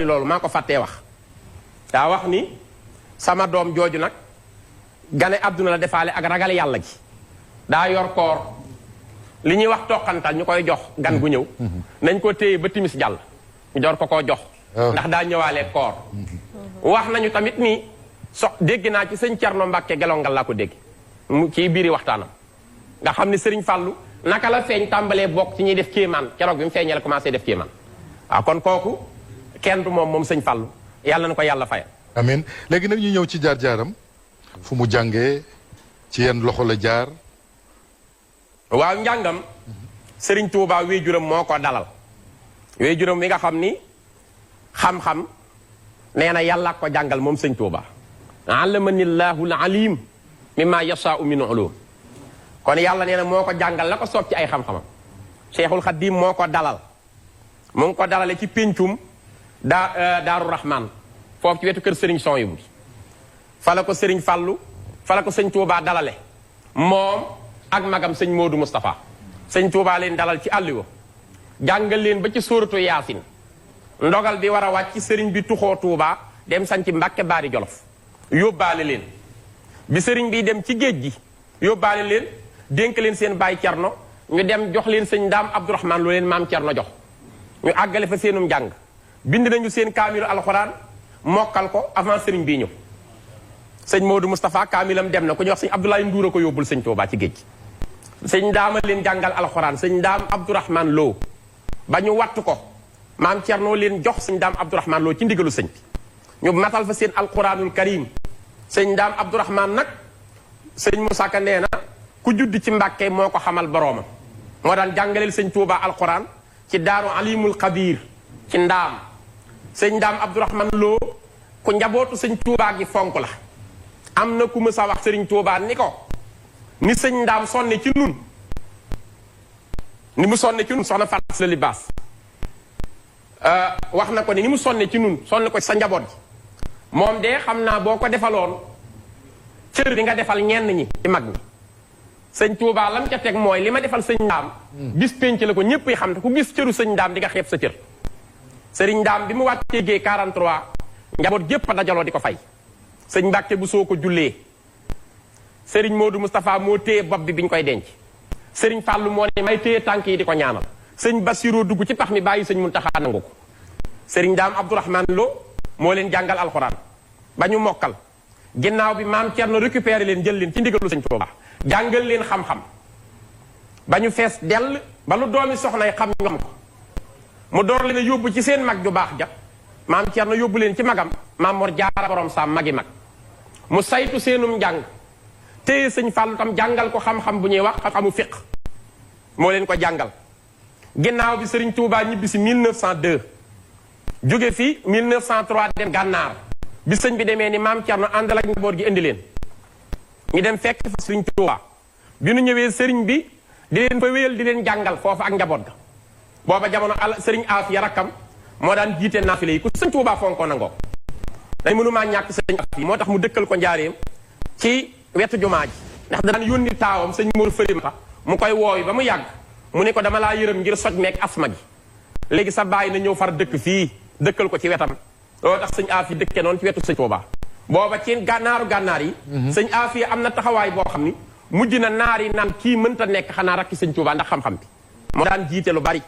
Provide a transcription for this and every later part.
loolu maa ko fàttee wax daa wax ni sama doom jooju nag gane àdduna la defaale ak ragal yàlla gi daa yor koor li ñuy wax toqantal ñu koy jox gan gu ñëw nañ ko téye ba timis jàll ñu door ko koo jox ndax daa ñëwaale koor wax nañu tamit ni dégg naa ci sëñ Cerno Mbàkke gelongal laa ko dégg mu ci biiri waxtaanam nga xam ni sëriñ Fàllu naka la feeñ tàmbalee bokk ci ñuy def kéemaan keroog bi mu feeñee la commencé def kéemaan waaw kon kooku kenn du moom sëñ Fàllu yàlla na ko yàlla fayal amiin léegi nag ñu ñëw ci jaar-jaaram fu mu jàngee ci yenn loxo la jaar waaw njàngam sëriñ Tuubaa wéejuram moo ko dalal wéejuram wi nga xam ni xam-xam nee na yàlla ko jàngal moom sëñ Tuubaa allamani llaahu al-aliim mimma yashaa'u min ulum kon yàlla nee na moo ko jàngal la ko soob ci ay xam-xamam Cheikhul Khadim moo ko dalal mu ngi ko dalale ci péncum Daaru Rahman foofu ci wetu kër sëriñ Son bi fa la ko sëriñ Fàllu fa la ko sëñ Tuubaa dalale moom ak magam sëñ Moodu Moustapha sëñ Tuubaa leen dalal ci àlliwa jàngal leen ba ci sóoratu Yaasin ndogal bi war a wàcc sëriñ bi tuxoo Tuubaa dem sañ ci Mbàkke Baari Jolof yóbbaale leen bi sëriñ bi dem ci géej gi yóbbaale leen dénk leen seen baay Cerno ñu dem jox leen sëñ Ndaam Abdourahman lu leen maam Cerno jox ñu àggale fa seenum njàng bind nañu seen kaamilu alxuraan mokkal ko avant sëriñ bii ñëw sëñ Moodu Moustapha kaamilam dem na ku ñuy wax sëñ Abdoulaye Nduura ko yóbbul sëñ Tuubaa ci géej gi sëñ Ndaama leen jàngal alxuraan sëñ Ndaam Abdourahman Lo ba ñu wattu ko maam Cerno leen jox sëñ Ndaam Abdourahman Lo ci ndigalu sëñ bi ñu matal fa seen alquranul karim sëñ Ndaam Abdourahman nag sëñ Moussa Ka nee na ku judd ci Mbàkke moo ko xamal boroomam moo daan jàngaleel sëñ Tuubaa alquran ci daaru alimul xabiir ci ndaam sëñ Ndaam Abdourahman Lo ku njabootu sëñ Tuubaa gi fonk la am na ku mësa wax sëriñ Tuubaa ni ko ni sëñ Ndaam sonne ci nun ni mu sonne ci nun soxna Fatou la libaas wax na ko ni mu sonne ci nun sonne ko ci sa njaboot gi moom de xam naa boo ko defaloon cër bi nga defal ñenn ñi ci mag ñi sëñ Tuubaa lam ca teg mooy li ma defal sëñ Ndaam bis pénc la ko ñépp yi xam te ku gis cëru sëñ Ndaam di nga xeeb sa cër sëriñ Ndaam bi mu wàccee géey 43 njaboot gépp a dajaloo di ko fay sëñ Mbàkke bu soo ko jullee sëriñ Moodu Moustapha moo téye bopp bi ñu koy denc sëriñ Fàllu moo ne may téye tànk yi di ko ñaanal sëñ Basiroo dugg ci pax mi bàyyi sëñ Muntaxa nangu ko sëriñ Ndaam Abdourahman Lo moo leen jàngal alxuraan ba ñu mokkal ginnaaw bi maam Cerno récupéré leen jël leen ci ndigalu sëñ Tuubaa jàngal leen xam-xam ba ñu fees dell ba lu doomi soxnay xam ñoom ko mu door leen a yóbbu ci seen mag ju baax ja maam Cerno yóbbu leen ci magam maam Mor Jaara borom saam magi mag mu saytu seenum njàng téye sëñ Fàllu tam jàngal ko xam-xam bu ñuy wax xam-xamu fiq moo leen ko jàngal ginnaaw bi sëriñ Tuubaa ñibbi si 1902 jóge fi 1903 dem gànnaar bi sëñ bi demee ni maam Cerno àndal ak njaboot gi indi leen ñu dem fekk fa sëriñ Tuubaa bi nu ñëwee sëriñ bi di leen fa wéyal di leen jàngal foofu ak njaboot ga booba jamono sëriñ Aafiya rakkam moo daan jiite naafile yi ku sëñ Tuubaa fonkoo nangoo dañ mënumaa ñàkk sëñ Aafiya moo tax mu dëkkal ko njaareem ci wetu jumaa ji ndax daan yónni taawam sëñ Mor Fërimata mu koy woowi ba mu yàgg mu ne ko dama laa yërëm ngir soj meeg asma gi léegi sa bàyyi na ñëw far dëkk fii dëkkal ko ci wetam loolu tax sëñ Aafiya dëkke noonu ci wetu sëñ Tuubaa booba ci gànnaar yi sëñ Aafiya am na taxawaay boo xam ni mujj na naar yi naan kii mënta nekk xanaa rakki sëñ Tuubaa ndax xam-xam bi moo daan jiite lu bari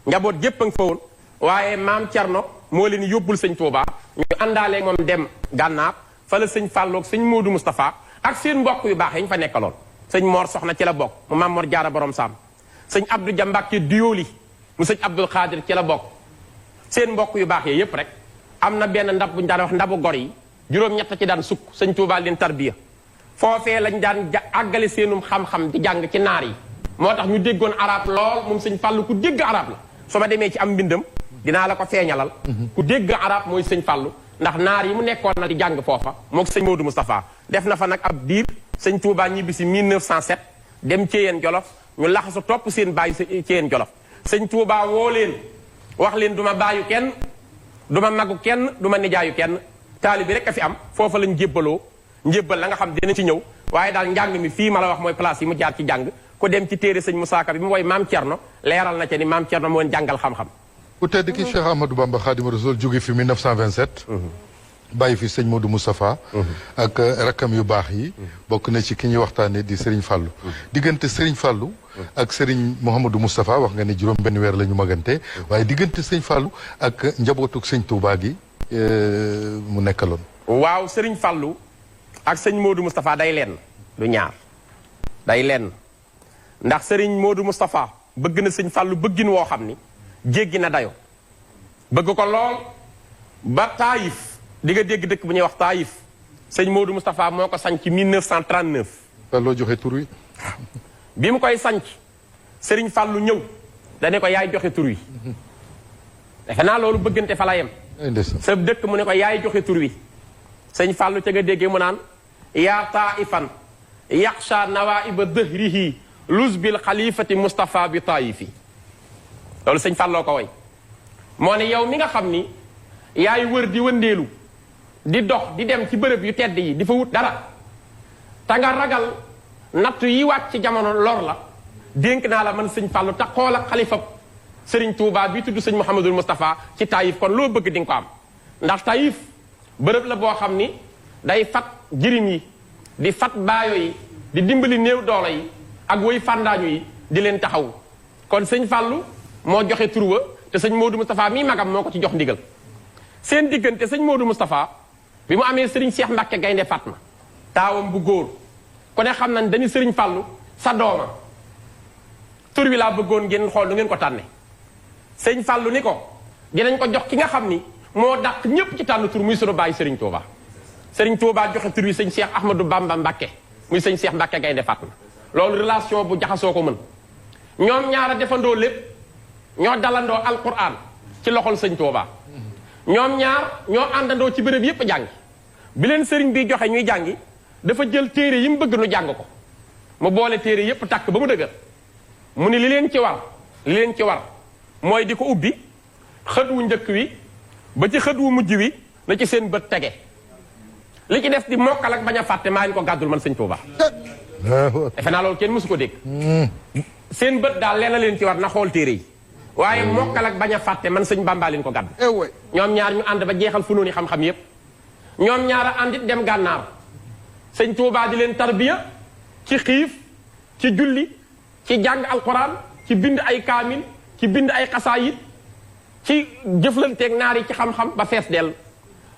njaboot gépp a nga fa woon waaye maam Cerno moo leen yóbbul sëñ Tuubaa ñu àndaale moom dem gànnaar fa la sëñ Fàlloog sëñ Moodu Moustapha ak seen mbokk yu baax yi ñu fa nekkaloon sëñ Mor Soxna ci la bokk mu maam Mor Jaara borom saam sëñ Abdou Ja Mbàkke Diyooli mu sëñ Abdul Xaadir ci la bokk seen mbokk yu baax yi yépp rek am na benn ndab bu ñu daan wax ndabu gor yi juróom-ñett ci daan sukk sëñ Tuubaa leen tarbiya foofee lañ daan àggale seenum xam-xam di jàng ci naar yi moo tax ñu déggoon arab lool moom sëñ Fàllu ku dégg arab la su ma demee ci am mbindam dinaa la ko feeñalal ku dégg arab mooy sëñ Fàllu ndax naar yi mu nekkoon na di jàng foofa mook sëñ Moodu Moustapha def na fa nag ab diir sëñ Tuubaa ñibbi si 1907 dem Ceyeen Jolof ñu laxasu topp seen bàyyi Ceyeen Jolof sëñ Tuubaa woo leen wax leen du ma bàyyu kenn du ma magu kenn du ma nijaayu kenn taali bi rek a fi am foofa lañ jébbaloo njébbal la nga xam dina ci ñëw waaye daal njàng mi fii ma la wax mooy place yi mu jaar ci jàng ku dem ci téere sëñ Musaa Ka bi mu woy maam Cerno leeral na ca ni maam Cerno moo jàngal xam-xam ku tedd ki Cheikh Ahmadou Bamba Khadim Rasoul jóge fi 1927. bàyyi fi sëñ Modou Moustapha. ak rakkam yu baax yi. bokk na ci ki ñuy waxtaanee di Serigne Fallou. diggante Serigne Fallou. ak Serigne Mouhamadou Moustapha wax nga ne juróom benn weer la ñu magante. waaye diggante sëñ Fallou ak njabootuk sëñ Touba gi mu nekkaloon. waaw Serigne Fallou ak sëñ Modou Moustapha day lenn du ñaar day lenn ndax Serigne Modou Moustapha bëgg na sëñ Fallou bëggin woo xam ni jéggi na dayo bëgg ko lool ba Taïf di nga dégg dëkk bu ñuy wax Taïf sëñ Modou Moustapha moo ko sanc 1939. loo joxe tur wi. bi mu koy sanc Serigne Fallou ñëw dane ko yaay joxe tur wi defe naa loolu bëggante fa la yem. sa dëkk mu ne ko yaay joxe tur wi sëñ Fallou ca nga déggee mu naan yaa Taïfan yaxsha nawaiba dëhrihi luz bil xalifati Moustapha bi Taïfi loolu sëñ Falloo ko way moo ne yow mi nga xam ni yaay wër di wëndeelu di dox di dem ci bërëb yu tedd yi di fa wut dara te nga ragal nattu yi wàcc ci jamono lor la dénk naa la man sëñ Fallou te xool ak xalifa Serigne Touba bi tudd sëñ Mouhamadul Moustapha ci Taïf kon loo bëgg di nga ko am ndax Taïf bërëb la boo xam ni day fat jirim yi di fat baayo yi di dimbali néew doole yi ak woy fàndaañu yi di leen taxaw kon sëñ Fallou moo joxe tur wa te sëñ Modou Moustapha mii magam moo ko ci jox ndigal seen diggante sëñ Modou Moustapha bi mu amee Serigne Cheikh Mbacke Gaynde Fatma taawam bu góor ku ne xam nañ dañu Serigne Fallou sa dooma tur wi laa bëggoon ngeen xool nu ngeen ko tànne sëñ Fallou ni ko dinañ ko jox ki nga xam ni moo dàq ñépp ci tànn tur muy sunu bàyyi Serigne Touba Serigne Touba joxe tur wi sëñ Cheikh Ahmadou Bamba Mbacke muy sëñ Cheikh Mbacke Gaynde Fatma loolu relation bu jaxasoo ko mën ñoom ñaara defandoo lépp ñoo dalandoo alquran ci loxol sëñ Touba ñoom ñaar ñoo àndandoo ci béréb yépp jàngi bi leen sëriñ bi joxe ñuy jàngi dafa jël téere yi mu bëgg nu jàng ko mu boole téere yépp takk ba mu dëgër mu ni li leen ci war mooy di ko ubbi xët wu njëkk wi ba ci xët wu mujj wi na ci seen bët tege li ci des di mokkal ak bañ a fàtte maa ngi ko gàddul man sëñ Touba defe naa loolu kenn mësu ko dégg seen bët daal leen leen ci war na xool téere yi waaye mokkal ak bañ a fàtte man sëñ Bamba leen ko gàdd ñoom ñaar ñu ànd ba jeexal fu noonu xam-xam yépp ñoom ñaar a àndit dem gànnaar sëñ Touba di leen tarbiya ci xiif ci julli ci jàng alquran ci bind ay kaamil ci bind ay xasaayit ci jëflanteeg naar yi ci xam-xam ba fees dell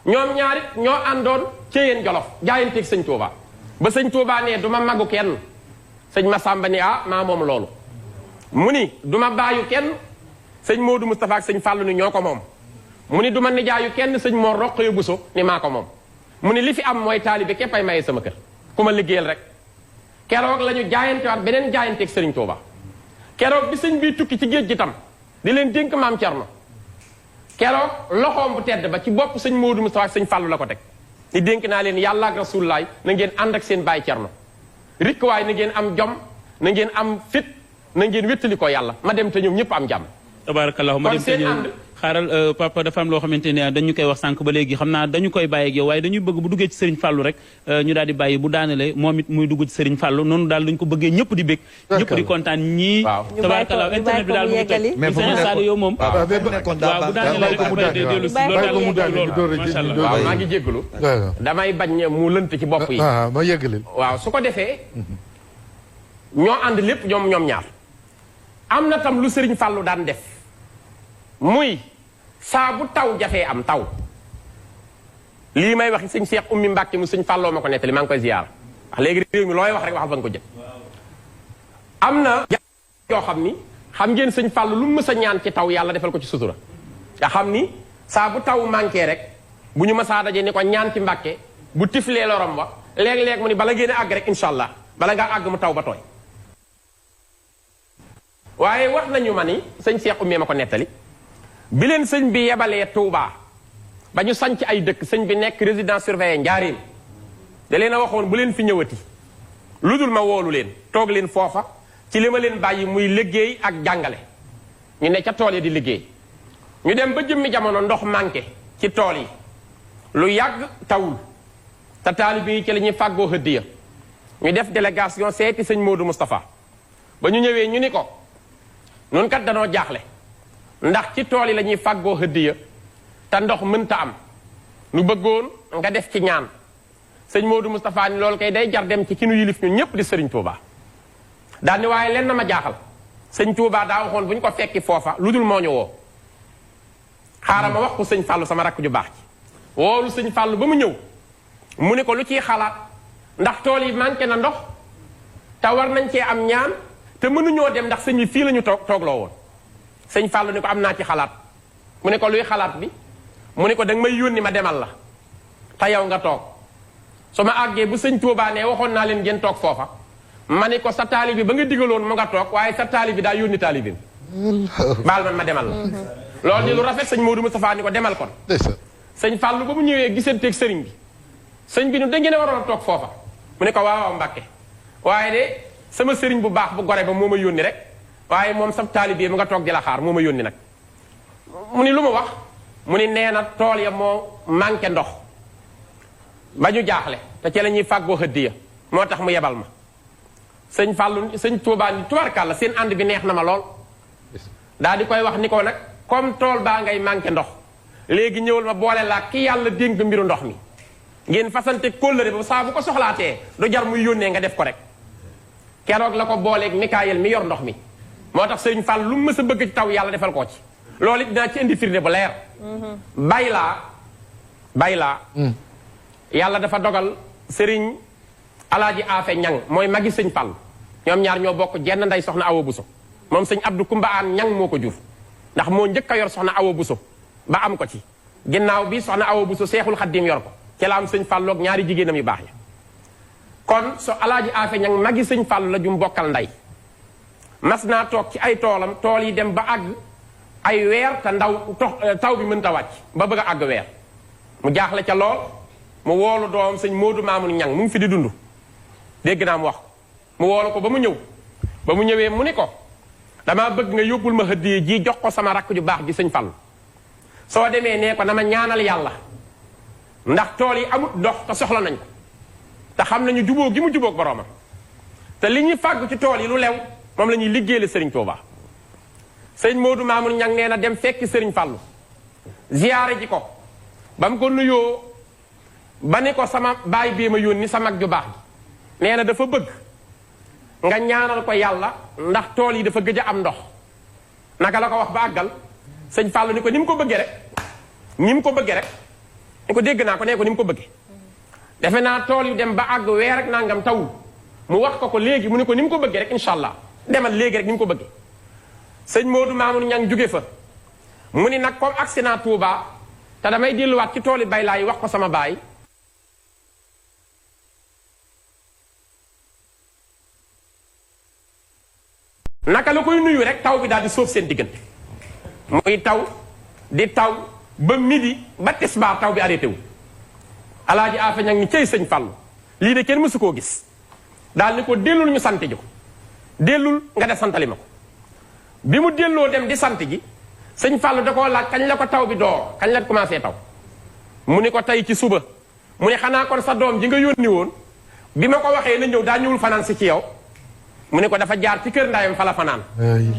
ñoom ñaarit ñoo àndoon céyeen jolof jaayanteeg sëñ Touba ba sëñ Touba nee du ma magu kenn sëñ Massamba ni maa moom loolu mu ni du ma baayu kenn sëñ Modou Moustapha ak sëñ Fallou ni ñoo ko moom mu ni du ma nijaayu kenn sëñ Mor Roqaya Buso ni maa ko moom mu ni li fi am mooy taalibe képp ay maye sama kër ku ma liggéeyal rek keroog la ñu jaayantewaat beneen jaayanteeg sëriñ Touba keroog bi sëñ bi tukki ci géej gi tam di leen dénk maam Thierno keroog loxoom bu tedd ba ci bopp sëñ Modou Moustapha ak sëñ Fallou la ko teg ni dénk naa leen yàlla ak rasulullaay na ngeen ànd ak seen baay Thierno rikk waaye na ngeen am jom na ngeen am fit na ngeen wéttali ko yàlla ma dem te ñoom ñëpp am jàmm tabarakallahu ma dem te ñëw xaaral papa dafa am loo xamante ne dañu koy wax sànq ba léegi xam naa dañu koy bàyyi ak yow waaye dañuy bëgg bu duggee ci Serigne Fallou rek ñu daal di bàyyi bu daanale moom it muy dugg ci Serigne Fallou noonu daal dañu ko bëggee ñëpp di bég ñëpp di kontaan ñii tabarakallahu internet bi daal mu ngi toj mais Sadio yow moom waaw bu daanale rek après dellu si loolu daal macha allah waaw maa ngi jéggalu damay bañ mu lënt ci bopp yi ma yeggalil waaw su ko defee ñoo ànd lépp ñoom ñaar am na tam lu Serigne Fallou daan def muy saa bu taw jafee am taw lii may wax sëñ Cheikh Oumy Mbacke mu sëñ Falloo ma ko nettali maa ngi koy ziar wax léegi réew mi looy wax rek waxal fa nga ko jël am na yoo xam ni xam ngeen sëñ Fallou lu mu mës a ñaan ci taw yàlla defal ko ci sutura nga xam ni saa bu taw manqué rek bu ñu mësaa daje ni ko ñaan ci Mbacke bu tiflee lorom wa léeg-léeg mu ni bala ngeen a àgg rek incha allah bala ngaa àgg mu taw ba tooy waaye wax nañu ma ni sëñ Cheikh Oumy ma ko nettali bi leen sëñ bi yebalee Touba ba ñu sanc ay dëkk sëñ bi nekk résidence surveillée Njaaréem da leen a waxoon bu leen fi ñëwati lu dul ma woolu leen toog leen foofa ci li ma leen bàyyi muy liggéey ak jàngale ñu ne ca tool yi di liggéey ñu dem ba jëmmi jamono ndox manqué ci tool yi lu yàgg tawul te taalibe yi ci la ñuy fàggoo hëddiya ñu def délégation seeti sëñ Modou Moustapha ba ñu ñëwee ñu ni ko nun kat danoo jaaxle ndax ci tool yi la ñuy fàggoo hëddiya te ndox mënta am nu bëggoon nga def ci ñaan sëñ Modou Moustapha ni loolu kay day jar dem ci ki nu yilif ñun ñëpp di sëriñ Touba daal ni waaye len na ma jaaxal sëñ Touba daa waxoon bu ñu ko fekki foofa lu dul moo ñu woo xaaral ma wax ko sëñ Fallou sama rakk ju baax ci woolu sëñ Fallou ba mu ñëw mu ne ko lu ciy xalaat ndax tool yi manqué na ndox te war nañ cee am ñaan te mënuñoo dem ndax sëñ bi fii la ñu toogloo woon sëñ Fallou ni ko am naa ci xalaat mu ne ko luy xalaat bi mu ne ko danga may yónni ma demal la te yow nga toog su ma àggee bu sëñ Touba ne waxoon naa leen ngeen toog foofa ma ne ko sa taali bi ba nga digaloon mu nga toog waaye sa taali bi daa yónni taali bi baal man ma demal la loolu di lu rafet sëñ Modou Moustapha ni ko demal kon sëñ Fallou ba mu ñëwee gisanteeg sëriñ bi sëñ bi nu da ngeen a waroon a toog foofa mu ne ko waaw Mbàkke waaye de sama sëriñ bu baax bu gore ba moo ma yónni rek waaye moom sa taalibe mu nga toog di la xaar moo ma yónni nag mu ni lu ma wax mu ni nee na tool ya moo manqué ndox ba ñu jaaxle te ci la ñuy fàggoo hëddiya moo tax mu yebal ma sëñ Fallou sëñ Touba ni tubarkàlla seen ànd bi neex na ma lool daal di koy wax ni ko nag comme tool baa ngay manqué ndox léegi ñëwal ma boole laa ki yàlla dénk mbiru ndox mi ngeen fasante kóllëre ba saa bu ko soxlaatee du jar muy yónnee nga def ko rek keroog la ko booleeg Mikaayel mi yor ndox mi moo tax sëñ Fall lu mu mës a bëgg ci taw yàlla defal koo ci loolu it dinaa ci indi firnde bu leer bay laa yàlla dafa dogal sëriñ alaaji Afe Ñang mooy magi sëñ Fall ñoom ñaar ñoo bokk jenn ndey soxna Awa Buso moom sëñ Abdou Kumba Aan Ñang moo ko jur ndax moo njëkk a yor soxna Awa Buso ba am ko ci ginnaaw bi soxna Awa Buso Seexul Xaddim yor ko ci la am sëñ Fallu ak ñaari jigéenam yu baax yi kon so alaaji Afe Ñang magi sëñ Fallu la jum bokkal ndey mas naa toog ci ay toolam tool yi dem ba àgg ay weer te taw bi mënta wàcc ba bëgg a àgg weer mu jaaxle ca lool mu woolu doom sëñ Moodu Maamun Ñang mu ngi fi di dund dégg naa mu wax mu woolu ko ba mu ñëw ba mu ñëwee mu ni ko damaa bëgg nga yóbbul ma hëddiye ji jox ko sama rakk ju baax ji sëñ Fallu soo demee nee ko dama ñaanal yàlla ndax tool yi amut ndox te soxla nañ ko te xam nañu jubóo gi mu jubóog boroomam te li ñuy fàggu ci tool yi lu lew moom la ñuy liggéeyal sëriñ Touba sëñ Moodu Maamun Ñang nee na dem fekki sëriñ Fallu ziyaare ji ko ba mu ko nuyoo ba ni ko sama baay bii ma yónni sa mag ju baax gi nee na dafa bëgg nga ñaanal ko yàlla ndax tool yi dafa gëj a am ndox naka la ko wax ba àggal sëñ Fallu ni ko ni mu ko bëggee rek ni mu ko bëggee rek ni ko dégg naa ko nee ko ni mu ko bëggee defe naa tool yu dem ba àgg weer ak nangam tawul mu wax ko léegi mu ne ko ni mu ko bëggee rek incha allah demal léegi rek ni mu ko bëggee sëñ Moodu Maamun Ñang jóge fa mu ni nag comme agsi naa Touba te damay delluwaat ci tooli bay laa yi wax ko sama baay naka la koy nuyu rek taw bi daal di sóob seen diggante muy taw di taw ba midi ba tisbaar taw bi arrêté wu alaaji Afe Ñang ni cey sëñ Fallu lii de kenn mësu koo gis daal ni ko dellul ñu sant ji ko dellul nga def santali ma ko bi mu delloo dem di sant ji sëñ Fallu da koo laaj kañ la ko taw bi door kañ la commencé taw mu ni ko tey ci suba mu ne xanaa kon sa doom ji nga yónni woon bi ma ko waxee na ñëw daa ñëwul fanaan si ci yow mu ne ko dafa jaar ci kër ndayam fa la fanaan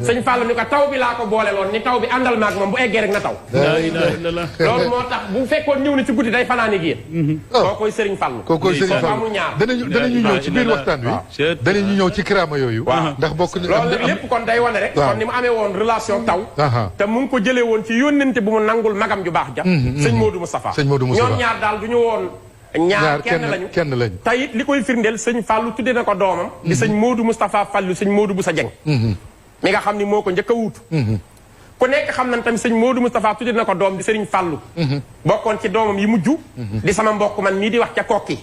sëñ Fallu ni ko taw bi laa ko boole loon ni taw bi àndal maag moom bu eggee rek na taw loolu moo tax bu fekkoon ñëw ni ci guddi day fanaani gi yéen koo koy sëriñ Fallu kookoy sëriñ Fallu amul ñaar danañu ñëw ci biir waxtaan wi danañu ñëw ci kiraama yooyu ndax bokk loolu lépp kon day wane rek kon ni mu amee woon relation taw te mu ngi ko jëlee woon ci yónnente bu mu nangul magam ju baax ja sëñ Moodu Moustapha ñoom ñaar daal du ñu woon ñaar kenn lañu te it li koy firndeel sëñ Fallu tudde na ko doomam di sëñ Moodu Moustapha Fallu sëñ Moodu Busa Jeng mi nga xam ni moo ko njëkk a wuutu ku nekk xam nañ tamit sëñ Moodu Moustapha tudde na ko doom di sëriñ Fallu bokkoon ci doomam yi mujj di sama mbokk man mii di wax ca kokki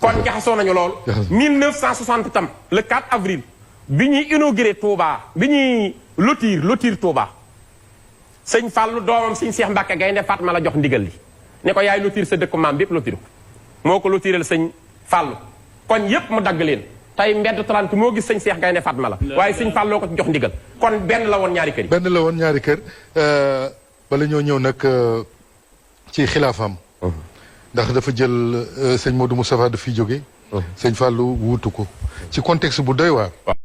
kon jaxasoo nañu lool 1960 tam le 4 avril bi ñuy inauguré Touba bi ñuy lotir Touba sëñ Fallu doomam sëñ Seex Mbàkke Gaynde Fatma la jox ndigal li ne ko yaay lotir sa dëkk maam bépp lotir ko moo ko lotiral sëñ Fallu kon yépp mu dagg leen tey mbedd 30 moo gis sëñ Seex Gaynde Fatma la waaye sëñ Fallu loo ko ci jox ndigal kon benn la woon ñaari kër yi. benn la woon ñaari kër bala ñoo ñëw nag ci xilaafam ndax dafa jël sëñ Modou Moustapha daf fi jóge sëñ Fallu wuutu ko ci contexte bu doy waar.